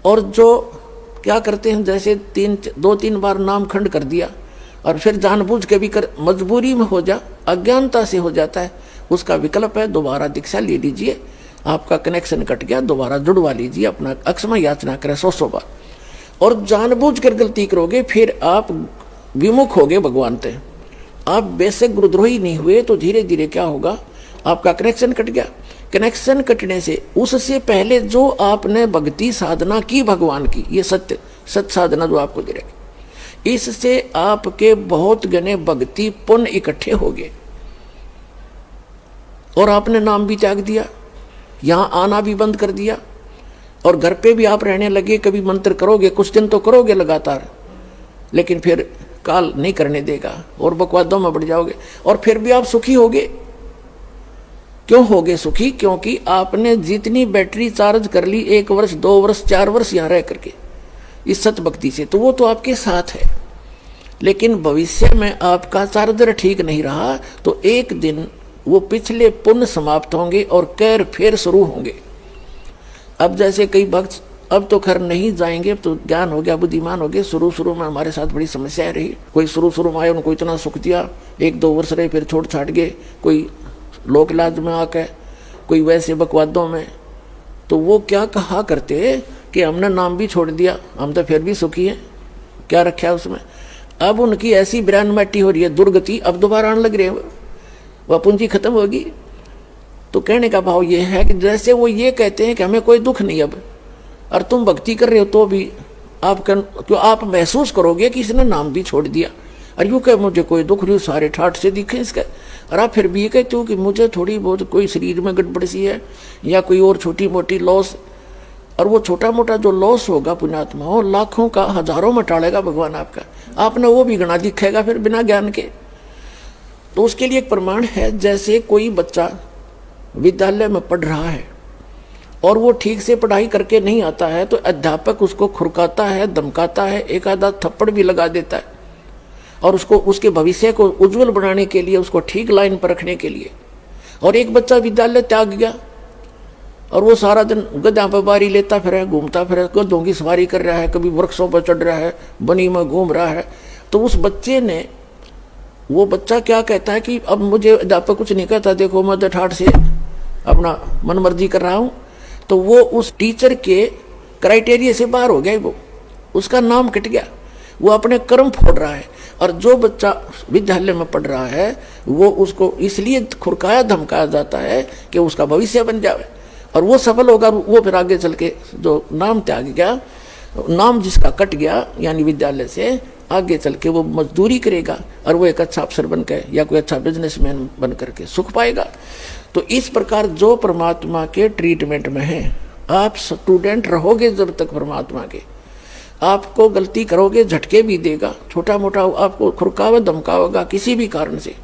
और जो क्या करते हैं, जैसे 2-3 बार नाम खंड कर दिया और फिर जानबूझ के भी कर, मजबूरी में हो जा, अज्ञानता से हो जाता है, उसका विकल्प है दोबारा दीक्षा ले लीजिए, आपका कनेक्शन कट गया, दोबारा जुड़वा लीजिए, अपना अक्षमा याचना करें 100 बार। और जानबूझ कर गलती करोगे फिर आप विमुख होगे भगवान से। आप बेसिक गुरुद्रोही नहीं हुए तो धीरे धीरे क्या होगा, आपका कनेक्शन कट गया। कनेक्शन कटने से उससे पहले जो आपने भक्ति साधना की भगवान की, ये सत्य साधना जो आपको दे रही, इससे आपके बहुत गने भक्ति पुण्य इकट्ठे हो गए और आपने नाम भी त्याग दिया, यहाँ आना भी बंद कर दिया और घर पे भी आप रहने लगे। कभी मंत्र करोगे, कुछ दिन तो करोगे लगातार, लेकिन फिर काल नहीं करने देगा और बकवादों में बढ़ जाओगे और फिर भी आप सुखी होगे। क्यों होगे सुखी? क्योंकि आपने जितनी बैटरी चार्ज कर ली 1 वर्ष 2 वर्ष 4 वर्ष यहाँ रह करके इस सत भक्ति से, तो वो तो आपके साथ है। लेकिन भविष्य में आपका चार्जर ठीक नहीं रहा तो एक दिन वो पिछले पुण्य समाप्त होंगे और कैर फिर शुरू होंगे। अब जैसे कई भक्त अब तो खैर नहीं जाएंगे, अब तो ज्ञान हो गया, बुद्धिमान हो गए। शुरू में हमारे साथ बड़ी समस्याएं रही। कोई शुरू में आए, उनको इतना सुख दिया, 1-2 वर्ष रहे, फिर छोड़ छाट गए, कोई लोक इलाज में आके, कोई वैसे बकवादों में। तो वो क्या कहा करते कि हमने नाम भी छोड़ दिया, हम तो फिर भी सुखी हैं, क्या रखा है उसमें। अब उनकी ऐसी ब्रांड मैटी हो रही है, दुर्गति, अब दोबारा आने लग रहे हैं, वह पूंजी खत्म होगी। तो कहने का भाव ये है कि जैसे वो ये कहते हैं कि हमें कोई दुख नहीं अब, और तुम भक्ति कर रहे हो तो भी आप महसूस करोगे कि इसने नाम भी छोड़ दिया। और यूँ कह मुझे कोई दुख नहीं, सारे ठाठ से दिखे इसका। और आप फिर भी ये कहते हो कि मुझे थोड़ी बहुत कोई शरीर में गड़बड़ सी है या कोई और छोटी मोटी लॉस, और वो छोटा मोटा जो लॉस होगा पुण्यात्मा हो, लाखों का हजारों में टालेगा भगवान आपका, आपने वो भी गणा दिखेगा फिर बिना ज्ञान के। तो उसके लिए एक प्रमाण है, जैसे कोई बच्चा विद्यालय में पढ़ रहा है और वो ठीक से पढ़ाई करके नहीं आता है तो अध्यापक उसको खुरकाता है, धमकाता है, एक आधा थप्पड़ भी लगा देता है, और उसको उसके भविष्य को उज्जवल बनाने के लिए, उसको ठीक लाइन पर रखने के लिए। और एक बच्चा विद्यालय त्याग गया और वो सारा दिन गधा पर बारी लेता फिर, घूमता फिर, गधों की सवारी कर रहा है, कभी वृक्षों पर चढ़ रहा है, बनी में घूम रहा है। तो उस बच्चे ने, वो बच्चा क्या कहता है कि अब मुझे अध्यापक कुछ नहीं कहता, देखो मैं तो ठाठ से अपना मनमर्जी कर रहा हूँ। तो वो उस टीचर के क्राइटेरिया से बाहर हो गया, वो उसका नाम कट गया, वो अपने कर्म फोड़ रहा है। और जो बच्चा विद्यालय में पढ़ रहा है वो उसको इसलिए खुरकाया धमकाया जाता है कि उसका भविष्य बन जाए और वो सफल होगा। वो फिर आगे चल के जो नाम त्याग गया, नाम जिसका कट गया यानी विद्यालय से, आगे चल के वो मजदूरी करेगा और वो एक अच्छा अफसर बन के या कोई अच्छा बिजनेसमैन बन करके सुख पाएगा। तो इस प्रकार जो परमात्मा के ट्रीटमेंट में है, आप स्टूडेंट रहोगे जब तक परमात्मा के, आपको गलती करोगे झटके भी देगा, छोटा मोटा आपको खुरकावा धमकावेगा किसी भी कारण से,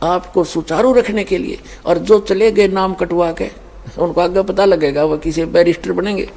आपको सुचारू रखने के लिए। और जो चले गए नाम कटवा के, उनको आगे पता लगेगा वो किसी बैरिस्टर बनेंगे,